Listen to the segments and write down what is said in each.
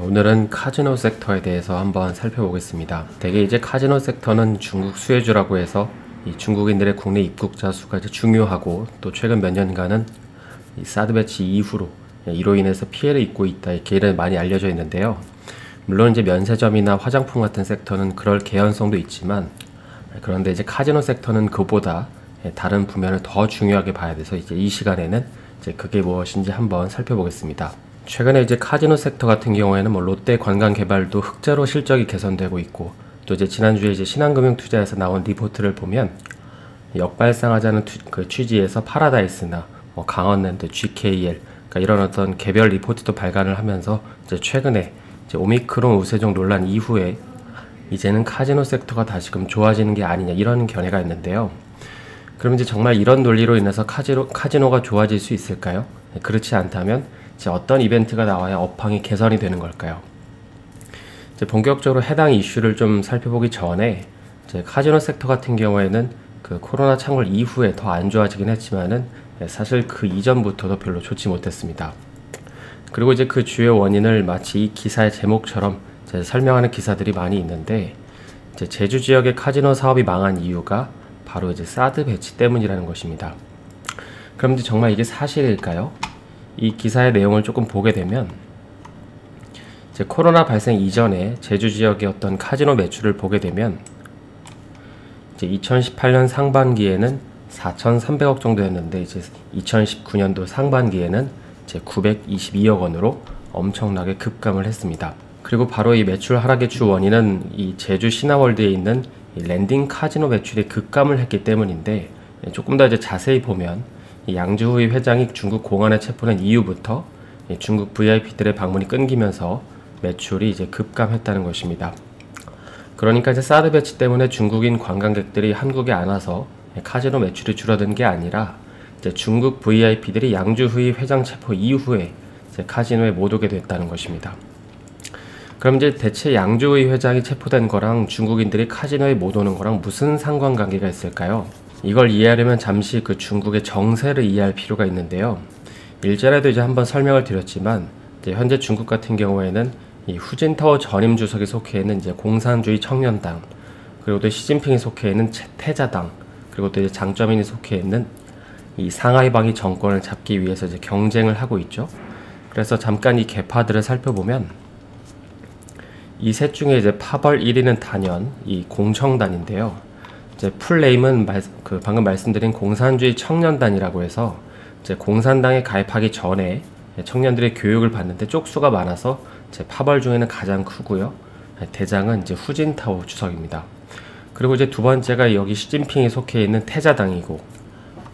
오늘은 카지노 섹터에 대해서 한번 살펴보겠습니다. 대개 이제 카지노 섹터는 중국 수혜주라고 해서 이 중국인들의 국내 입국자 수가 이제 중요하고, 또 최근 몇 년간은 이 사드 배치 이후로 이로 인해서 피해를 입고 있다, 이렇게 많이 알려져 있는데요. 물론 이제 면세점이나 화장품 같은 섹터는 그럴 개연성도 있지만, 그런데 이제 카지노 섹터는 그보다 다른 부면을 더 중요하게 봐야 돼서 이제 이 시간에는 이제 그게 무엇인지 한번 살펴보겠습니다. 최근에 이제 카지노 sek터 같은 경우에는 롯데 관광개발도 흑자로 실적이 개선되고 있고, 또 이제 지난주에 이제 신한금융투자에서 나온 리포트를 보면 역발상하자는 취지에서 파라다이스나 강원랜드, GKL, 그러니까 이런 어떤 개별 리포트도 발간을 하면서 이제 최근에 이제 오미크론 우세종 논란 이후에 이제는 카지노 섹터가 다시금 좋아지는 게 아니냐, 이런 견해가 있는데요. 그럼 이제 정말 이런 논리로 인해서 카지노가 좋아질 수 있을까요? 그렇지 않다면 이제 어떤 이벤트가 나와야 업황이 개선이 되는 걸까요? 이제 본격적으로 해당 이슈를 좀 살펴보기 전에, 이제 카지노 섹터 같은 경우에는 그 코로나 창궐 이후에 더 안 좋아지긴 했지만은 사실 그 이전부터도 별로 좋지 못했습니다. 그리고 이제 그 주요 원인을 마치 이 기사의 제목처럼 설명하는 기사들이 많이 있는데, 이제 제주 지역의 카지노 사업이 망한 이유가 바로 이제 사드 배치 때문이라는 것입니다. 그럼 이제 정말 이게 사실일까요? 이 기사의 내용을 조금 보게 되면, 이제 코로나 발생 이전에 제주 지역의 어떤 카지노 매출을 보게 되면, 이제 2018년 상반기에는 4,300억 정도였는데, 이제 2019년도 상반기에는 이제 922억 원으로 엄청나게 급감을 했습니다. 그리고 바로 이 매출 하락의 주 원인은 이 제주 신화월드에 있는 이 랜딩 카지노 매출이 급감을 했기 때문인데, 조금 더 이제 자세히 보면 이 양주후이 회장이 중국 공안에 체포된 이후부터 중국 VIP들의 방문이 끊기면서 매출이 이제 급감했다는 것입니다. 그러니까 이제 사드 배치 때문에 중국인 관광객들이 한국에 안 와서 카지노 매출이 줄어든 게 아니라, 이제 중국 VIP들이 양주후이 회장 체포 이후에 이제 카지노에 못 오게 됐다는 것입니다. 그럼 이제 대체 양주의 회장이 체포된 거랑 중국인들이 카지노에 못 오는 거랑 무슨 상관관계가 있을까요? 이걸 이해하려면 잠시 그 중국의 정세를 이해할 필요가 있는데요. 일전에도 이제 한번 설명을 드렸지만, 이제 현재 중국 같은 경우에는 이 후진타오 전임 주석이 속해 있는 이제 공산주의 청년당, 그리고 또 시진핑이 속해 있는 태자당, 그리고 또 이제 장쩌민이 속해 있는 이 상하이방이 정권을 잡기 위해서 이제 경쟁을 하고 있죠. 그래서 잠깐 이 계파들을 살펴보면, 이 셋 중에 이제 파벌 1위는 단연 이 공청단인데요. 이제 풀네임은 방금 말씀드린 공산주의 청년단이라고 해서, 이제 공산당에 가입하기 전에 청년들의 교육을 받는데 쪽수가 많아서 이제 파벌 중에는 가장 크고요. 대장은 이제 후진타오 주석입니다. 그리고 이제 두 번째가 여기 시진핑이 속해 있는 태자당이고,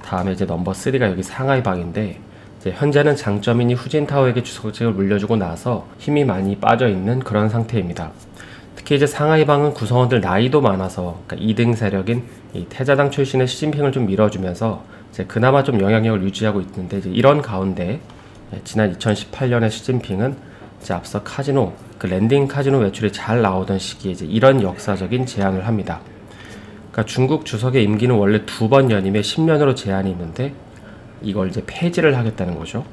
다음에 이제 넘버 3가 여기 상하이방인데, 이제 현재는 장쩌민이 후진타오에게 주석직을 물려주고 나서 힘이 많이 빠져 있는 그런 상태입니다. 특히 이제 상하이방은 구성원들 나이도 많아서, 그러니까 2등 세력인 이 태자당 출신의 시진핑을 좀 밀어주면서 이제 그나마 좀 영향력을 유지하고 있는데, 이제 이런 가운데 지난 2018년에 시진핑은 이제 앞서 카지노, 그 랜딩 카지노 매출이 잘 나오던 시기에 이제 이런 역사적인 제안을 합니다. 그러니까 중국 주석의 임기는 원래 2번 연임에 10년으로 제한이 있는데, 이걸 이제 폐지를 하겠다는 거죠.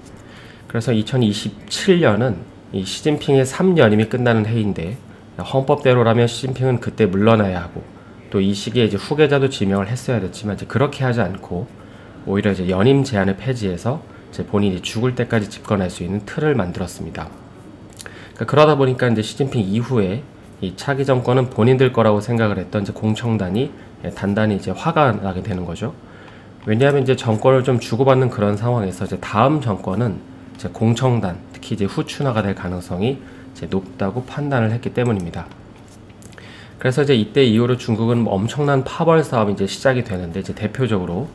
그래서 2027년은 이 시진핑의 3연임이 끝나는 해인데, 헌법대로라면 시진핑은 그때 물러나야 하고, 또 이 시기에 이제 후계자도 지명을 했어야 됐지만, 이제 그렇게 하지 않고 오히려 이제 연임 제한을 폐지해서 이제 본인이 죽을 때까지 집권할 수 있는 틀을 만들었습니다. 그러다 보니까 이제 시진핑 이후에 이 차기 정권은 본인들 거라고 생각을 했던 이제 공청단이 단단히 이제 화가 나게 되는 거죠. 왜냐하면 이제 정권을 좀 주고받는 그런 상황에서 이제 다음 정권은 이제 공청단, 특히 이제 후춘화가 될 가능성이 이제 높다고 판단을 했기 때문입니다. 그래서 이제 이때 이후로 중국은 엄청난 파벌 싸움이 이제 시작이 되는데, 이제 대표적으로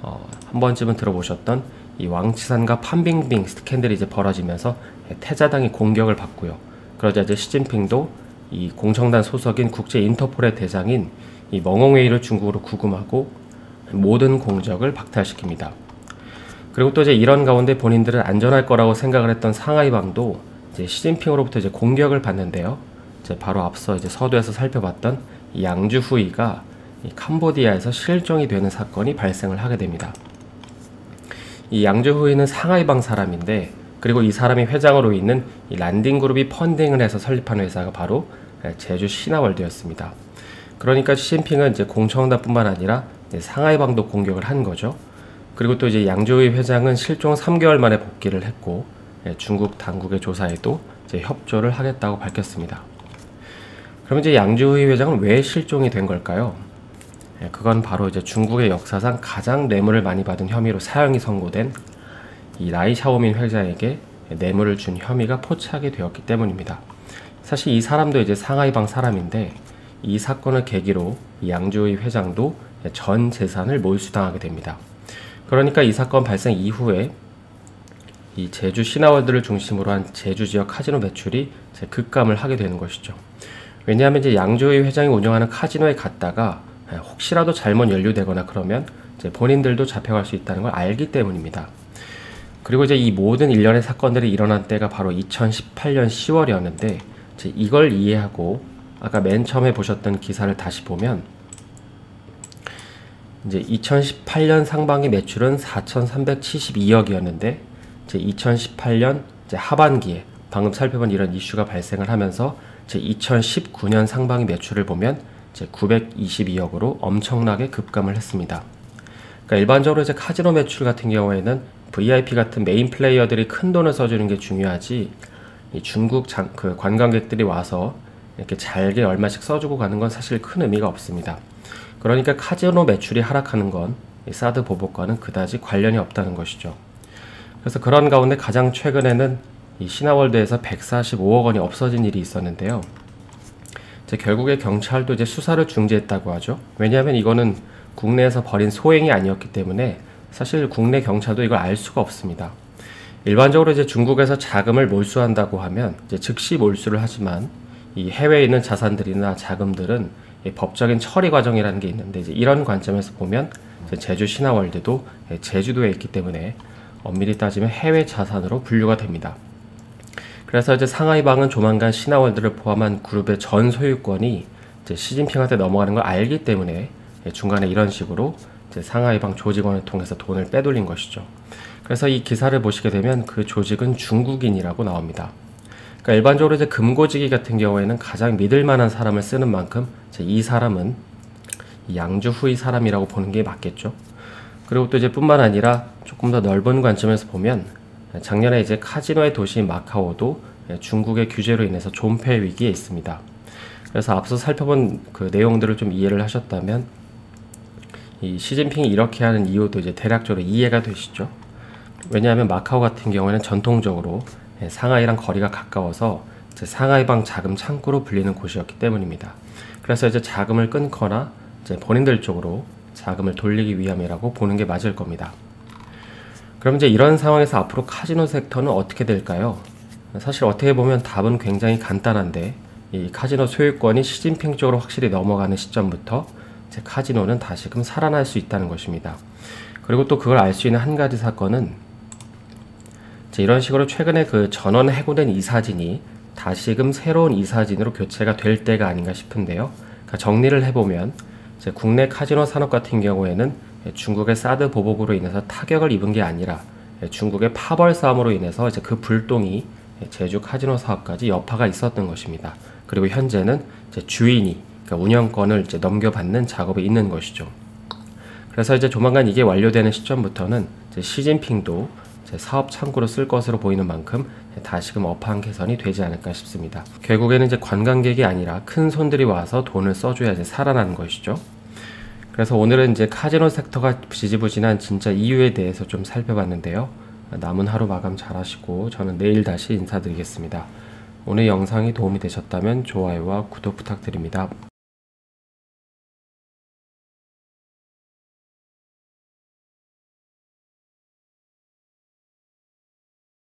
한 번쯤은 들어보셨던 이 왕치산과 판빙빙 스캔들이 이제 벌어지면서 태자당이 공격을 받고요. 그러자 이제 시진핑도 이 공청단 소속인 국제 인터폴의 대장인 이 멍홍웨이를 중국으로 구금하고 모든 공적을 박탈시킵니다. 그리고 또 이제 이런 가운데 본인들은 안전할 거라고 생각을 했던 상하이방도 이제 시진핑으로부터 이제 공격을 받는데요. 이제 바로 앞서 이제 서두에서 살펴봤던 이 양주후이가 이 캄보디아에서 실종이 되는 사건이 발생을 하게 됩니다. 이 양주후이는 상하이방 사람인데, 그리고 이 사람이 회장으로 있는 이 란딩그룹이 펀딩을 해서 설립한 회사가 바로 제주 신화월드였습니다. 그러니까 시진핑은 이제 공청단뿐만 아니라 상하이방도 공격을 한 거죠. 그리고 또 이제 양주의 회장은 실종 3개월 만에 복귀를 했고 중국 당국의 조사에도 이제 협조를 하겠다고 밝혔습니다. 그럼 이제 양주의 회장은 왜 실종이 된 걸까요? 그건 바로 이제 중국의 역사상 가장 뇌물을 많이 받은 혐의로 사형이 선고된 이 라이 샤오민 회장에게 뇌물을 준 혐의가 포착이 되었기 때문입니다. 사실 이 사람도 이제 상하이방 사람인데 이 사건을 계기로 이 양주의 회장도 전 재산을 몰수당하게 됩니다. 그러니까 이 사건 발생 이후에 이 제주 신화월드를 중심으로 한 제주 지역 카지노 매출이 급감을 하게 되는 것이죠. 왜냐하면 이제 양주의 회장이 운영하는 카지노에 갔다가 혹시라도 잘못 연루되거나 그러면 이제 본인들도 잡혀갈 수 있다는 걸 알기 때문입니다. 그리고 이제 이 모든 일련의 사건들이 일어난 때가 바로 2018년 10월이었는데 이걸 이해하고 아까 맨 처음에 보셨던 기사를 다시 보면 이제 2018년 상반기 매출은 4,372억이었는데 이제 2018년 이제 하반기에 방금 살펴본 이런 이슈가 발생을 하면서 이제 2019년 상반기 매출을 보면 이제 922억으로 엄청나게 급감을 했습니다. 그러니까 일반적으로 이제 카지노 매출 같은 경우에는 VIP 같은 메인 플레이어들이 큰 돈을 써주는 게 중요하지 이 중국 관광객들이 와서 이렇게 잘게 얼마씩 써주고 가는 건 사실 큰 의미가 없습니다. 그러니까 카지노 매출이 하락하는 건 사드 보복과는 그다지 관련이 없다는 것이죠. 그래서 그런 가운데 가장 최근에는 이 신화월드에서 145억 원이 없어진 일이 있었는데요. 이제 결국에 경찰도 이제 수사를 중지했다고 하죠. 왜냐하면 이거는 국내에서 벌인 소행이 아니었기 때문에 사실 국내 경찰도 이걸 알 수가 없습니다. 일반적으로 이제 중국에서 자금을 몰수한다고 하면 이제 즉시 몰수를 하지만 이 해외에 있는 자산들이나 자금들은 법적인 처리 과정이라는 게 있는데 이제 이런 관점에서 보면 제주 신화월드도 제주도에 있기 때문에 엄밀히 따지면 해외 자산으로 분류가 됩니다. 그래서 이제 상하이방은 조만간 신화월드를 포함한 그룹의 전 소유권이 이제 시진핑한테 넘어가는 걸 알기 때문에 중간에 이런 식으로 이제 상하이방 조직원을 통해서 돈을 빼돌린 것이죠. 그래서 이 기사를 보시게 되면 그 조직은 중국인이라고 나옵니다. 그러니까 일반적으로 이제 금고지기 같은 경우에는 가장 믿을 만한 사람을 쓰는 만큼 이제 이 사람은 양주후이 사람이라고 보는 게 맞겠죠. 그리고 또 이제 뿐만 아니라 조금 더 넓은 관점에서 보면 작년에 이제 카지노의 도시인 마카오도 중국의 규제로 인해서 존폐 위기에 있습니다. 그래서 앞서 살펴본 그 내용들을 좀 이해를 하셨다면 이 시진핑이 이렇게 하는 이유도 이제 대략적으로 이해가 되시죠. 왜냐하면 마카오 같은 경우에는 전통적으로 상하이랑 거리가 가까워서 이제 상하이방 자금 창구로 불리는 곳이었기 때문입니다. 그래서 이제 자금을 끊거나 이제 본인들 쪽으로 자금을 돌리기 위함이라고 보는 게 맞을 겁니다. 그럼 이제 이런 상황에서 앞으로 카지노 섹터는 어떻게 될까요? 사실 어떻게 보면 답은 굉장히 간단한데 이 카지노 소유권이 시진핑 쪽으로 확실히 넘어가는 시점부터 이제 카지노는 다시금 살아날 수 있다는 것입니다. 그리고 또 그걸 알 수 있는 한 가지 사건은 이런 식으로 최근에 그 전원 해고된 이사진이 다시금 새로운 이사진으로 교체가 될 때가 아닌가 싶은데요. 그러니까 정리를 해보면 이제 국내 카지노 산업 같은 경우에는 중국의 사드 보복으로 인해서 타격을 입은 게 아니라 중국의 파벌 싸움으로 인해서 이제 그 불똥이 제주 카지노 사업까지 여파가 있었던 것입니다. 그리고 현재는 이제 주인이 그러니까 운영권을 이제 넘겨받는 작업이 있는 것이죠. 그래서 이제 조만간 이게 완료되는 시점부터는 이제 시진핑도 사업 창구로 쓸 것으로 보이는 만큼 다시금 업황 개선이 되지 않을까 싶습니다. 결국에는 이제 관광객이 아니라 큰 손들이 와서 돈을 써줘야 이제 살아나는 것이죠. 그래서 오늘은 이제 카지노 섹터가 지지부진한 진짜 이유에 대해서 좀 살펴봤는데요. 남은 하루 마감 잘 하시고 저는 내일 다시 인사드리겠습니다. 오늘 영상이 도움이 되셨다면 좋아요와 구독 부탁드립니다.